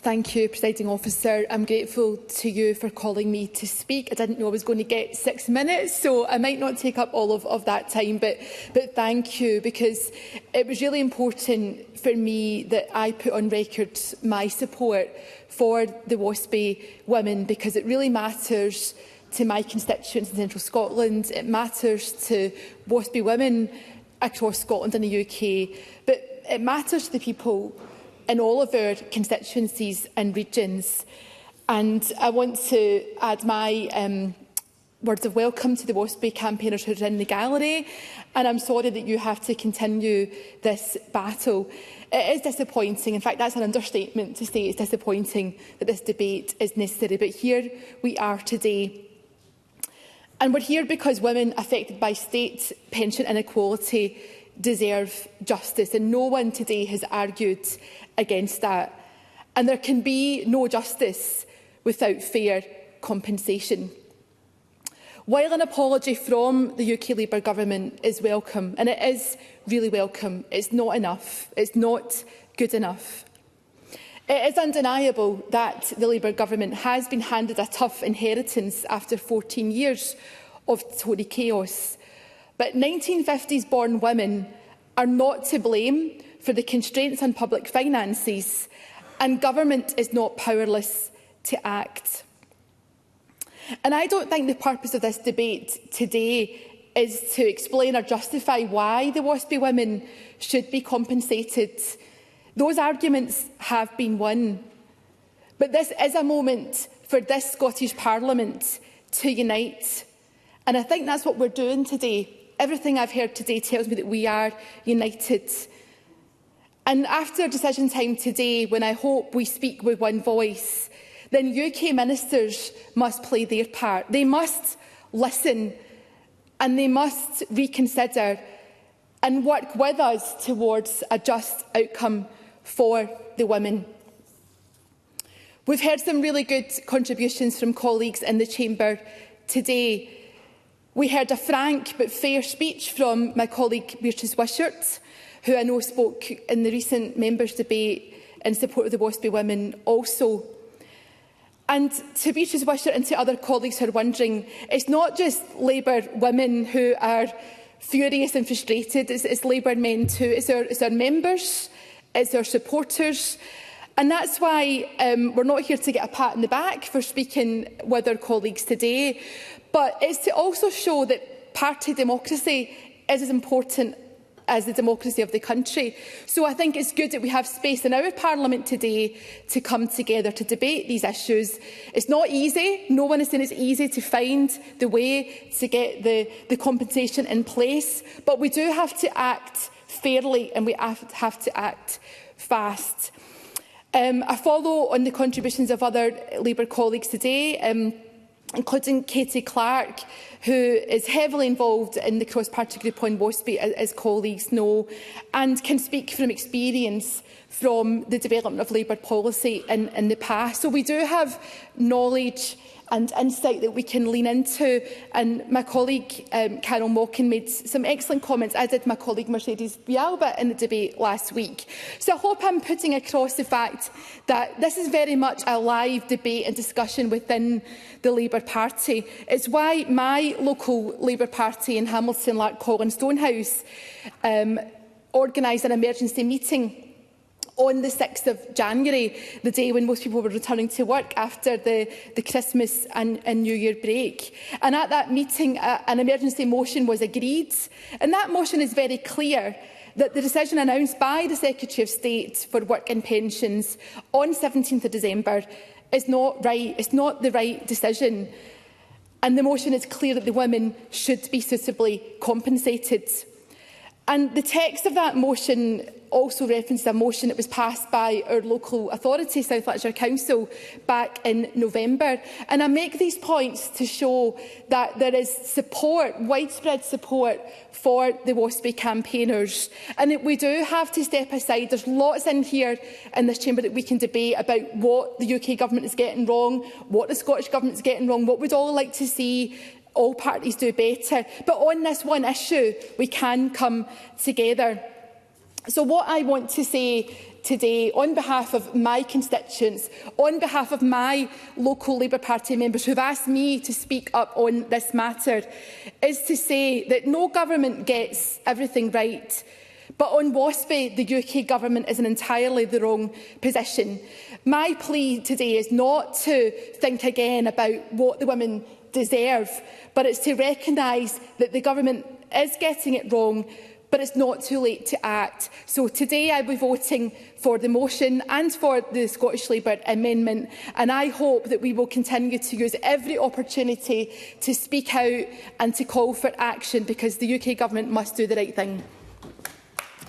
Thank you, Presiding Officer. I'm grateful to you for calling me to speak. I didn't know I was going to get 6 minutes, so I might not take up all of that time, but thank you, because it was really important for me that I put on record my support for the WASPI women, because it really matters to my constituents in Central Scotland. It matters to WASPI women across Scotland and the UK, but it matters to the people in all of our constituencies and regions. And I want to add my words of welcome to the WASPI campaigners who are in the gallery, and I'm sorry that you have to continue this battle. It is disappointing, in fact that's an understatement to say it's disappointing that this debate is necessary, but here we are today. And we're here because women affected by state pension inequality deserve justice, and no one today has argued against that. And there can be no justice without fair compensation. While an apology from the UK Labour Government is welcome, and it is really welcome, it's not enough, it's not good enough. It is undeniable that the Labour Government has been handed a tough inheritance after 14 years of Tory chaos. But 1950s-born women are not to blame for the constraints on public finances, and government is not powerless to act. And I don't think the purpose of this debate today is to explain or justify why the WASPI women should be compensated. Those arguments have been won. But this is a moment for this Scottish Parliament to unite. And I think that's what we're doing today. Everything I've heard today tells me that we are united. And after decision time today, when I hope we speak with one voice, then UK ministers must play their part. They must listen, and they must reconsider and work with us towards a just outcome for the women. We've heard some really good contributions from colleagues in the Chamber today. We heard a frank but fair speech from my colleague Beatrice Wishart, who I know spoke in the recent members' debate in support of the WASPI women also. And to Beatrice Wishart and to other colleagues who are wondering, it's not just Labour women who are furious and frustrated, it's Labour men too. It's our members, it's our supporters. And that's why we're not here to get a pat on the back for speaking with our colleagues today, but it's to also show that party democracy is as important as the democracy of the country. So I think it's good that we have space in our Parliament today to come together to debate these issues. It's not easy. No one is saying it's easy to find the way to get the compensation in place, but we do have to act fairly and we have to act fast. I follow on the contributions of other Labour colleagues today, including Katie Clark, who is heavily involved in the cross-party group on WASPI, as colleagues know, and can speak from experience from the development of Labour policy in the past. So we do have knowledge and insight that we can lean into. And my colleague Carol Mockin made some excellent comments, as did my colleague Mercedes Villalba in the debate last week. So I hope I'm putting across the fact that this is very much a live debate and discussion within the Labour Party. It's why my local Labour Party in Hamilton, Lark, Colin, Stonehouse organised an emergency meeting on the 6th of January, the day when most people were returning to work after the Christmas and New Year break. And at that meeting, an emergency motion was agreed. And that motion is very clear that the decision announced by the Secretary of State for Work and Pensions on 17th of December is not right. It's not the right decision. And the motion is clear that the women should be suitably compensated. And the text of that motion also references a motion that was passed by our local authority, South Lanarkshire Council, back in November. And I make these points to show that there is support, widespread support for the WASPI campaigners, and that we do have to step aside. There's lots in here in this chamber that we can debate about what the UK Government is getting wrong, what the Scottish Government is getting wrong, what we'd all like to see all parties do better. But on this one issue, we can come together. So what I want to say today, on behalf of my constituents, on behalf of my local Labour Party members who have asked me to speak up on this matter, is to say that no government gets everything right. But on WASPI, the UK government is in entirely the wrong position. My plea today is not to think again about what the women deserve, but it's to recognise that the government is getting it wrong, but it's not too late to act. So today I will be voting for the motion and for the Scottish Labour amendment, and I hope that we will continue to use every opportunity to speak out and to call for action, because the UK government must do the right thing.